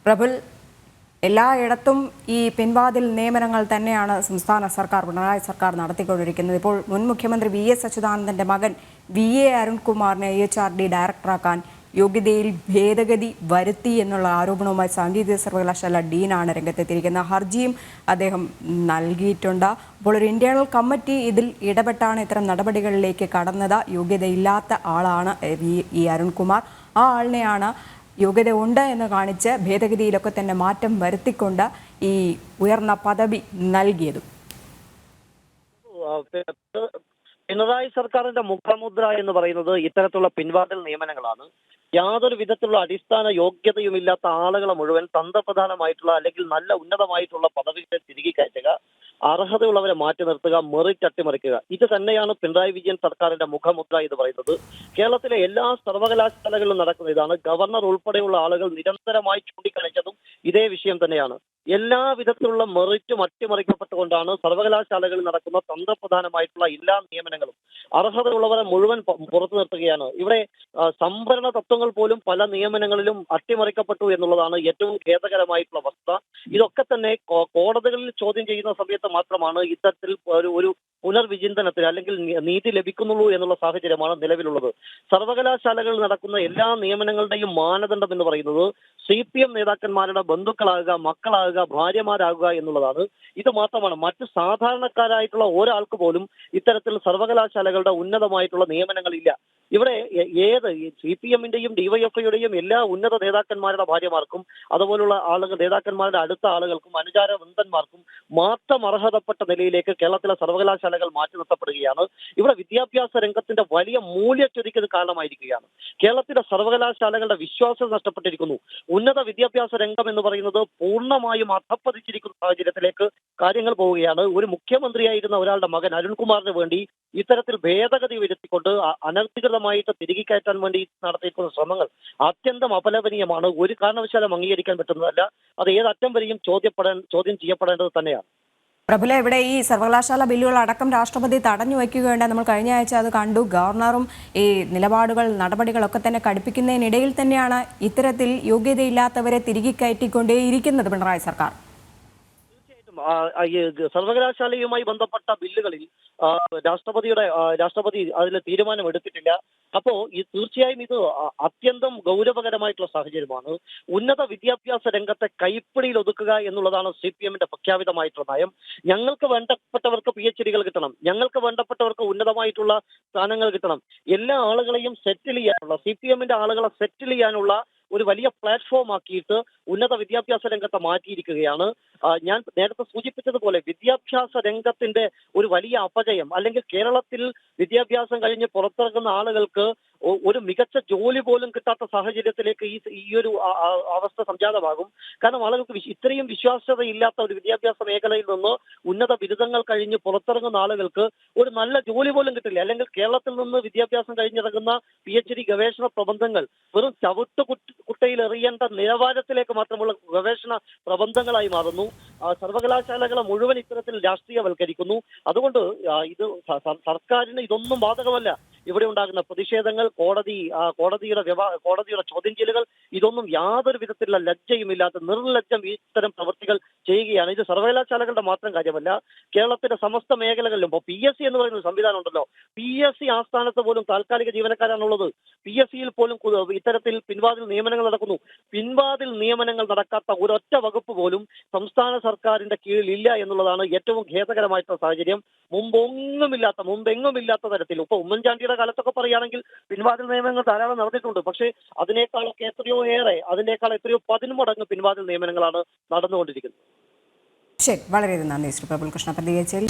പ്രബുൽ, എല്ലായിടത്തും ഈ പിൻവാതിൽ നിയമനങ്ങൾ തന്നെയാണ് സംസ്ഥാന സർക്കാർ, പിണറായി സർക്കാർ നടത്തിക്കൊണ്ടിരിക്കുന്നത്. ഇപ്പോൾ മുൻ മുഖ്യമന്ത്രി VS അച്യുതാനന്ദന്റെ മകൻ VA അരുൺകുമാറിനെ EHRD ഡയറക്ടറാക്കാൻ യോഗ്യതയിൽ ഭേദഗതി വരുത്തി എന്നുള്ള ആരോപണവുമായി സാങ്കേതിക സർവകലാശാല ഡീനാണ് രംഗത്തെത്തിയിരിക്കുന്നത്. ഹർജിയും അദ്ദേഹം നൽകിയിട്ടുണ്ട്. അപ്പോൾ ഒരു ഇന്റേണൽ കമ്മിറ്റി ഇതിൽ ഇടപെട്ടാണ് ഇത്തരം നടപടികളിലേക്ക് കടന്നത്. യോഗ്യതയില്ലാത്ത ആളാണ് ഈ അരുൺകുമാർ. ആ ആളിനെയാണ് യോഗ്യത ഉണ്ട് എന്ന് കാണിച്ച് ഭേദഗതിയിലൊക്കെ തന്നെ മാറ്റം വരുത്തിക്കൊണ്ട് ഈ ഉയർന്ന പദവി നൽകിയതും. പിണറായി സർക്കാരിന്റെ മുഖമുദ്ര എന്ന് പറയുന്നത് ഇത്തരത്തിലുള്ള പിൻവാതിൽ നിയമനങ്ങളാണ്. യാതൊരു വിധത്തിലുള്ള അടിസ്ഥാന യോഗ്യതയുമില്ലാത്ത ആളുകളെ മുഴുവൻ തന്ത്രപ്രധാനമായിട്ടുള്ള അല്ലെങ്കിൽ നല്ല ഉന്നതമായിട്ടുള്ള പദവികളെ തിരികെ കയറ്റുക, അർഹതയുള്ളവരെ മാറ്റി നിർത്തുക, മെറിറ്റ് അട്ടിമറിക്കുക. ഇത് തന്നെയാണ് പിണറായി വിജയൻ സർക്കാരിന്റെ മുഖമുദ്ര എന്ന് പറയുന്നത്. കേരളത്തിലെ എല്ലാ സർവകലാശാലകളിലും നടക്കുന്ന ഇതാണ്. ഗവർണർ ഉൾപ്പെടെയുള്ള ആളുകൾ നിരന്തരമായി ചൂണ്ടിക്കാണിച്ചതും ഇതേ വിഷയം തന്നെയാണ്. എല്ലാ വിധത്തിലുള്ള മെറിറ്റും അട്ടിമറിക്കപ്പെട്ടുകൊണ്ടാണ് സർവകലാശാലകളിൽ നടക്കുന്ന തന്ത്രപ്രധാനമായിട്ടുള്ള എല്ലാ നിയമനങ്ങളും. അർഹതയുള്ളവരെ മുഴുവൻ പുറത്തു നിർത്തുകയാണ്. ഇവിടെ സംവരണ തത്വങ്ങൾ പോലും പല നിയമനങ്ങളിലും അട്ടിമറിക്കപ്പെട്ടു എന്നുള്ളതാണ് ഏറ്റവും ഖേദകരമായിട്ടുള്ള വസ്തുത. ഇതൊക്കെ തന്നെ കോടതികളിൽ ചോദ്യം ചെയ്യുന്ന സമയത്ത് മാത്രമാണ് ഇത്തരത്തിൽ ഒരു പുനർവിചിന്തനത്തിന് അല്ലെങ്കിൽ നീതി ലഭിക്കുന്നുള്ളൂ എന്നുള്ള സാഹചര്യമാണ് നിലവിലുള്ളത്. സർവകലാശാലകളിൽ നടക്കുന്ന എല്ലാ നിയമനങ്ങളുടെയും മാനദണ്ഡം എന്ന് പറയുന്നത് CPM നേതാക്കന്മാരുടെ ബന്ധുക്കളാകുക, മക്കളാകുക, ഭാര്യമാരാകുക എന്നുള്ളതാണ്. ഇത് മാത്രമാണ്. മറ്റ് സാധാരണക്കാരായിട്ടുള്ള ഒരാൾക്ക് പോലും ഇത്തരത്തിൽ സർവകലാശാലകളുടെ ഉന്നതമായിട്ടുള്ള നിയമനങ്ങളില്ല. ഇവിടെ ഏത് CPMന്റെയും DYFIയുടെയും എല്ലാ ഉന്നത നേതാക്കന്മാരുടെ ഭാര്യമാർക്കും അതുപോലുള്ള ആളുകൾ നേതാക്കന്മാരുടെ അടുത്ത ആളുകൾക്കും അനുചാര വൃന്ദന്മാർക്കും മാത്രം അർഹതപ്പെട്ട നിലയിലേക്ക് കേരളത്തിലെ സർവകലാശാലകൾ മാറ്റി നിർത്തപ്പെടുകയാണ്. ഇവിടെ വിദ്യാഭ്യാസ രംഗത്തിന്റെ വലിയ മൂല്യച്യുതിക്ക് കാരണമായിരിക്കുകയാണ്. കേരളത്തിലെ സർവകലാശാലകളുടെ വിശ്വാസം നഷ്ടപ്പെട്ടിരിക്കുന്നു. ഉന്നത വിദ്യാഭ്യാസ രംഗം എന്ന് പറയുന്നത് പൂർണ്ണമായും അധപ്പതിച്ചിരിക്കുന്ന സാഹചര്യത്തിലേക്ക് കാര്യങ്ങൾ പോവുകയാണ്. ഒരു മുഖ്യമന്ത്രിയായിരുന്ന ഒരാളുടെ മകൻ അരുൺകുമാറിന് വേണ്ടി ഇത്തരത്തിൽ ഭേദഗതി വരുത്തിക്കൊണ്ട് അനധികൃതമായിട്ട് തിരികെ കയറ്റാൻ വേണ്ടി നടത്തിയിരിക്കുന്ന ശ്രമങ്ങൾ അത്യന്തം അപലപനീയമാണ്. ഒരു കാരണവശാലും അംഗീകരിക്കാൻ പറ്റുന്നതല്ല. അത് ഏതറ്റം വരെയും ചോദ്യം ചെയ്യപ്പെടേണ്ടത് തന്നെയാണ്. പ്രബുല, ഇവിടെ ഈ സർവകലാശാല ബില്ലുകൾ അടക്കം രാഷ്ട്രപതി തടഞ്ഞു വയ്ക്കുകയുണ്ട്. നമ്മൾ കഴിഞ്ഞ ആഴ്ച അത് കണ്ടു. ഗവർണറും ഈ നിലപാടുകൾ, നടപടികളൊക്കെ തന്നെ കടുപ്പിക്കുന്നതിനിടയിൽ തന്നെയാണ് ഇത്തരത്തിൽ യോഗ്യതയില്ലാത്തവരെ തിരികെ കയറ്റിക്കൊണ്ടേയിരിക്കുന്നത് പിണറായി സർക്കാർ. സർവകലാശാലയുമായി ബന്ധപ്പെട്ട ബില്ലുകളിൽ രാഷ്ട്രപതി അതിൽ തീരുമാനം എടുത്തിട്ടില്ല. അപ്പോ തീർച്ചയായും ഇത് അത്യന്തം ഗൗരവകരമായിട്ടുള്ള സാഹചര്യമാണ്. ഉന്നത വിദ്യാഭ്യാസ രംഗത്തെ കൈപ്പിടിയിൽ ഒതുക്കുക എന്നുള്ളതാണ് CPMന്റെ പ്രഖ്യാപിതമായിട്ടുള്ള നയം. ഞങ്ങൾക്ക് വേണ്ടപ്പെട്ടവർക്ക് PhDകൾ കിട്ടണം, ഞങ്ങൾക്ക് വേണ്ടപ്പെട്ടവർക്ക് ഉന്നതമായിട്ടുള്ള സ്ഥാനങ്ങൾ കിട്ടണം, എല്ലാ ആളുകളെയും സെറ്റിൽ ചെയ്യാനുള്ള, CPMന്റെ ആളുകളെ സെറ്റിൽ ചെയ്യാനുള്ള ഒരു വലിയ പ്ലാറ്റ്ഫോം ആക്കിയിട്ട് ഉന്നത വിദ്യാഭ്യാസ രംഗത്തെ മാറ്റിയിരിക്കുകയാണ്. ഞാൻ നേരത്തെ സൂചിപ്പിച്ചതുപോലെ വിദ്യാഭ്യാസ രംഗത്തിന്റെ ഒരു വലിയ അപജയം, അല്ലെങ്കിൽ കേരളത്തിൽ വിദ്യാഭ്യാസം കഴിഞ്ഞ് പുറത്തിറങ്ങുന്ന ആളുകൾക്ക് ഒരു മികച്ച ജോലി പോലും കിട്ടാത്ത സാഹചര്യത്തിലേക്ക് ഈ ഒരു അവസ്ഥ സംജാതമാകും. കാരണം ആളുകൾക്ക് ഇത്രയും വിശ്വാസ്യതയില്ലാത്ത ഒരു വിദ്യാഭ്യാസ മേഖലയിൽ നിന്ന് ഉന്നത ബിരുദങ്ങൾ കഴിഞ്ഞ് പുറത്തിറങ്ങുന്ന ആളുകൾക്ക് ഒരു നല്ല ജോലി പോലും കിട്ടില്ല. അല്ലെങ്കിൽ കേരളത്തിൽ നിന്ന് വിദ്യാഭ്യാസം കഴിഞ്ഞിറങ്ങുന്ന PhD ഗവേഷണ പ്രബന്ധങ്ങൾ വെറും കുട്ടയിൽ എറിയേണ്ട നിലവാരത്തിലേക്ക് മാത്രമുള്ള ഗവേഷണ പ്രബന്ധങ്ങളായി മാറുന്നു. സർവകലാശാലകളെ മുഴുവൻ ഇത്തരത്തിൽ രാഷ്ട്രീയവൽക്കരിക്കുന്നു. അതുകൊണ്ട് ഇത് സർക്കാരിന് ഇതൊന്നും ബാധകമല്ല. ഇവിടെ ഉണ്ടാകുന്ന പ്രതിഷേധങ്ങൾ, കോടതിയുടെ ചോദ്യം ചെയ്യലുകൾ, ഇതൊന്നും യാതൊരു വിധത്തിലുള്ള ലജ്ജയുമില്ലാത്ത നിർലജ്ജം ഇത്തരം പ്രവൃത്തികൾ ചെയ്യുകയാണ്. ഇത് സർവകലാശാലകളുടെ മാത്രം കാര്യമല്ല, കേരളത്തിന്റെ സമസ്ത മേഖലകളിലും. ഇപ്പോൾ PSC എന്ന് പറയുന്ന സംവിധാനം ഉണ്ടല്ലോ, PSC ആസ്ഥാനത്ത് പോലും താൽക്കാലിക ജീവനക്കാരാണുള്ളത്. PSCയിൽ പോലും ഇത്തരത്തിൽ പിൻവാതിൽ നിയമനങ്ങൾ നടക്കുന്നു. പിൻവാതിൽ നിയമനങ്ങൾ നടക്കാത്ത ഒരൊറ്റ വകുപ്പ് പോലും സംസ്ഥാന സർക്കാരിന്റെ കീഴിൽ ഇല്ല എന്നുള്ളതാണ് ഏറ്റവും ഖേദകരമായിട്ടുള്ള സാഹചര്യം. മുമ്പെങ്ങുമില്ലാത്ത തരത്തിൽ. ഇപ്പൊ ഉമ്മൻചാണ്ടിയുടെ കാലത്തൊക്കെ പറയുകയാണെങ്കിൽ പിൻവാതിൽ നിയമനങ്ങൾ ധാരാളം നടന്നിട്ടുണ്ട്. പക്ഷേ അതിനേക്കാളൊക്കെ അതിനേക്കാൾ എത്രയോ 10 മടങ്ങ് പിൻവാതിൽ നിയമനങ്ങളാണ് നടന്നുകൊണ്ടിരിക്കുന്നത്. ശരി, വളരെ നന്ദി ശ്രീ പ്രബുൽ കൃഷ്ണ പ്രതികരിച്ചതിൽ.